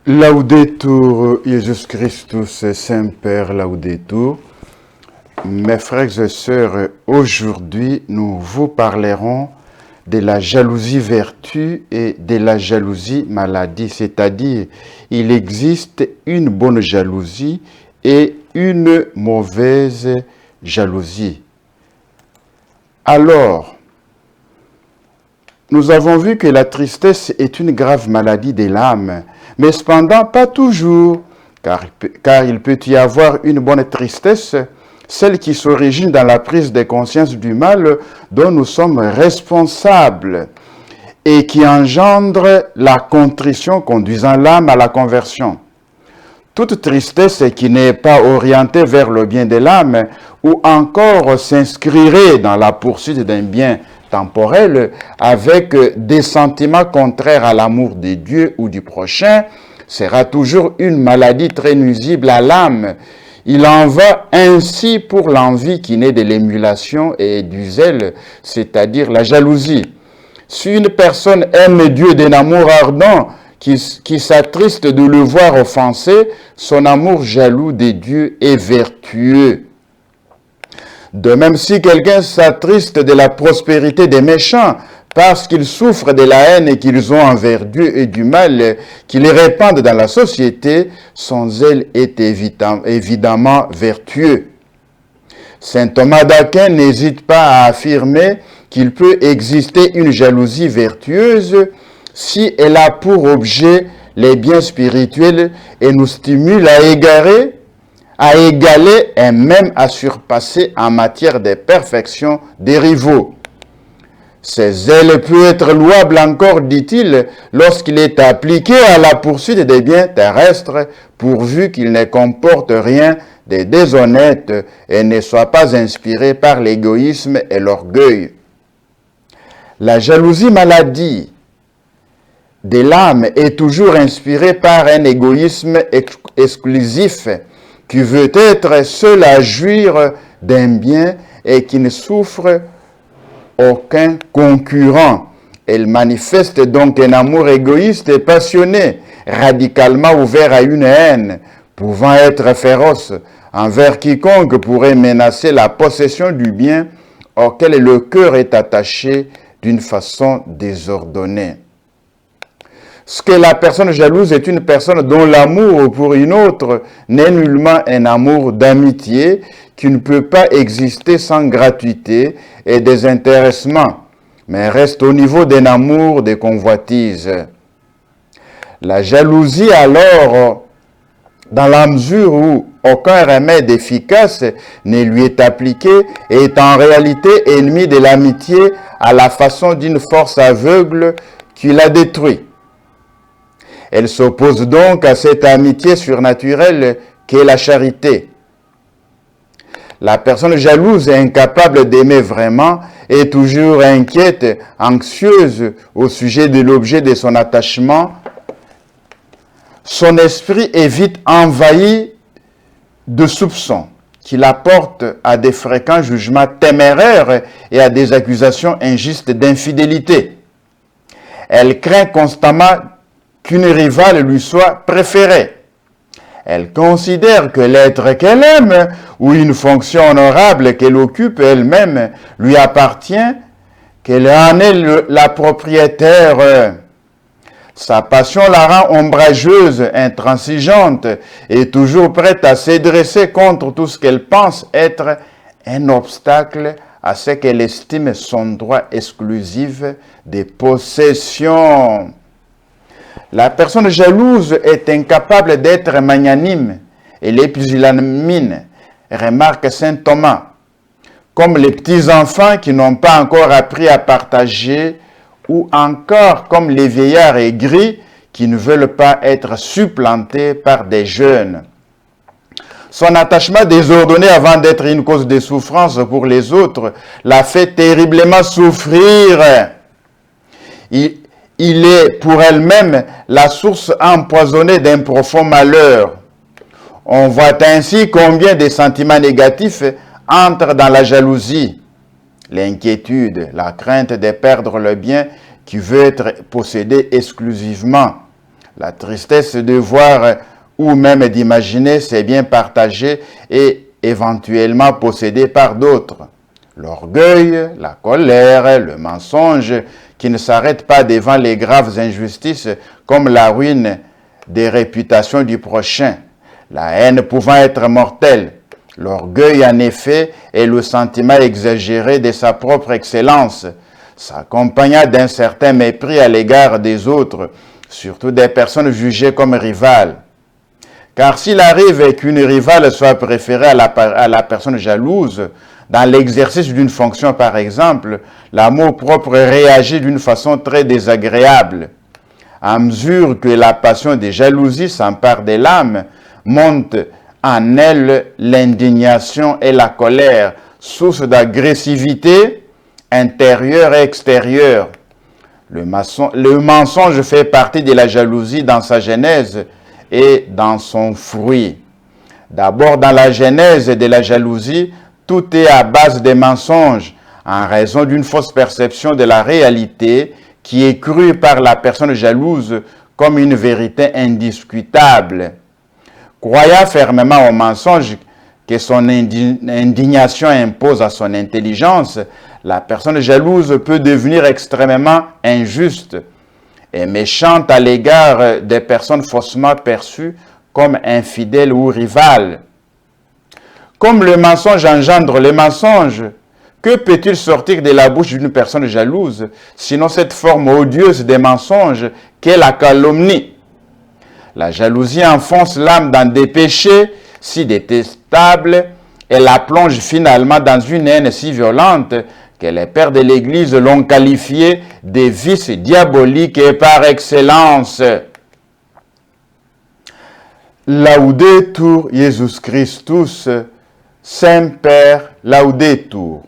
Laudetur Jesus Christus, Saint-Père Laudetur. Mes frères et sœurs, aujourd'hui nous vous parlerons de la jalousie vertu et de la jalousie maladie, c'est-à-dire il existe une bonne jalousie et une mauvaise jalousie. Alors, nous avons vu que la tristesse est une grave maladie de l'âme, mais cependant pas toujours, car il peut y avoir une bonne tristesse, celle qui s'origine dans la prise de conscience du mal dont nous sommes responsables et qui engendre la contrition conduisant l'âme à la conversion. Toute tristesse qui n'est pas orientée vers le bien de l'âme ou encore s'inscrirait dans la poursuite d'un bien temporel avec des sentiments contraires à l'amour de Dieu ou du prochain sera toujours une maladie très nuisible à l'âme. Il en va ainsi pour l'envie qui naît de l'émulation et du zèle, c'est-à-dire la jalousie. Si une personne aime Dieu d'un amour ardent, qui s'attriste de le voir offensé, son amour jaloux de Dieu est vertueux. De même, si quelqu'un s'attriste de la prospérité des méchants, parce qu'ils souffrent de la haine qu'ils ont envers Dieu et du mal qu'ils répandent dans la société, son zèle est évidemment vertueux. Saint Thomas d'Aquin n'hésite pas à affirmer qu'il peut exister une jalousie vertueuse si elle a pour objet les biens spirituels et nous stimule à égaler et même à surpasser en matière de perfection des rivaux. Ce zèle peut être louable encore, dit-il, lorsqu'il est appliqué à la poursuite des biens terrestres, pourvu qu'il ne comporte rien de déshonnête et ne soit pas inspiré par l'égoïsme et l'orgueil. La jalousie maladie de l'âme est toujours inspirée par un égoïsme exclusif qui veut être seul à jouir d'un bien et qui ne souffre aucun concurrent. Elle manifeste donc un amour égoïste et passionné, radicalement ouvert à une haine, pouvant être féroce envers quiconque pourrait menacer la possession du bien auquel le cœur est attaché d'une façon désordonnée. Ce que la personne jalouse est une personne dont l'amour pour une autre n'est nullement un amour d'amitié qui ne peut pas exister sans gratuité et désintéressement, mais reste au niveau d'un amour de convoitise. La jalousie alors, dans la mesure où aucun remède efficace ne lui est appliqué, est en réalité ennemie de l'amitié à la façon d'une force aveugle qui la détruit. Elle s'oppose donc à cette amitié surnaturelle qu'est la charité. La personne jalouse et incapable d'aimer vraiment est toujours inquiète, anxieuse au sujet de l'objet de son attachement. Son esprit est vite envahi de soupçons qui la portent à des fréquents jugements téméraires et à des accusations injustes d'infidélité. Elle craint constamment qu'une rivale lui soit préférée. Elle considère que l'être qu'elle aime ou une fonction honorable qu'elle occupe elle-même lui appartient, qu'elle en est la propriétaire. Sa passion la rend ombrageuse, intransigeante et toujours prête à se dresser contre tout ce qu'elle pense être un obstacle à ce qu'elle estime son droit exclusif de possession. La personne jalouse est incapable d'être magnanime et les pusillanimie, remarque saint Thomas, comme les petits-enfants qui n'ont pas encore appris à partager ou encore comme les vieillards aigris qui ne veulent pas être supplantés par des jeunes. Son attachement désordonné avant d'être une cause de souffrance pour les autres la fait terriblement souffrir. Il est pour elle-même la source empoisonnée d'un profond malheur. On voit ainsi combien de sentiments négatifs entrent dans la jalousie. L'inquiétude, la crainte de perdre le bien qui veut être possédé exclusivement. La tristesse de voir ou même d'imaginer ses biens partagés et éventuellement possédés par d'autres. L'orgueil, la colère, le mensonge qui ne s'arrêtent pas devant les graves injustices comme la ruine des réputations du prochain. La haine pouvant être mortelle. L'orgueil, en effet, est le sentiment exagéré de sa propre excellence, s'accompagnant d'un certain mépris à l'égard des autres, surtout des personnes jugées comme rivales. Car s'il arrive qu'une rivale soit préférée à la personne jalouse, dans l'exercice d'une fonction par exemple, l'amour-propre réagit d'une façon très désagréable. À mesure que la passion des jalousies s'empare de l'âme, monte en elle l'indignation et la colère, source d'agressivité intérieure et extérieure. Le mensonge fait partie de la jalousie dans sa genèse et dans son fruit. D'abord, dans la genèse de la jalousie, tout est à base des mensonges, en raison d'une fausse perception de la réalité qui est crue par la personne jalouse comme une vérité indiscutable. Croyant fermement au mensonge que son indignation impose à son intelligence, la personne jalouse peut devenir extrêmement injuste et méchante à l'égard des personnes faussement perçues comme infidèles ou rivales. Comme le mensonge engendre le mensonge, que peut-il sortir de la bouche d'une personne jalouse, sinon cette forme odieuse des mensonges qu'est la calomnie? La jalousie enfonce l'âme dans des péchés si détestables et la plonge finalement dans une haine si violente que les pères de l'Église l'ont qualifiée de vice diabolique et par excellence. Laudetur Jesus Christus, Semper Laudetur.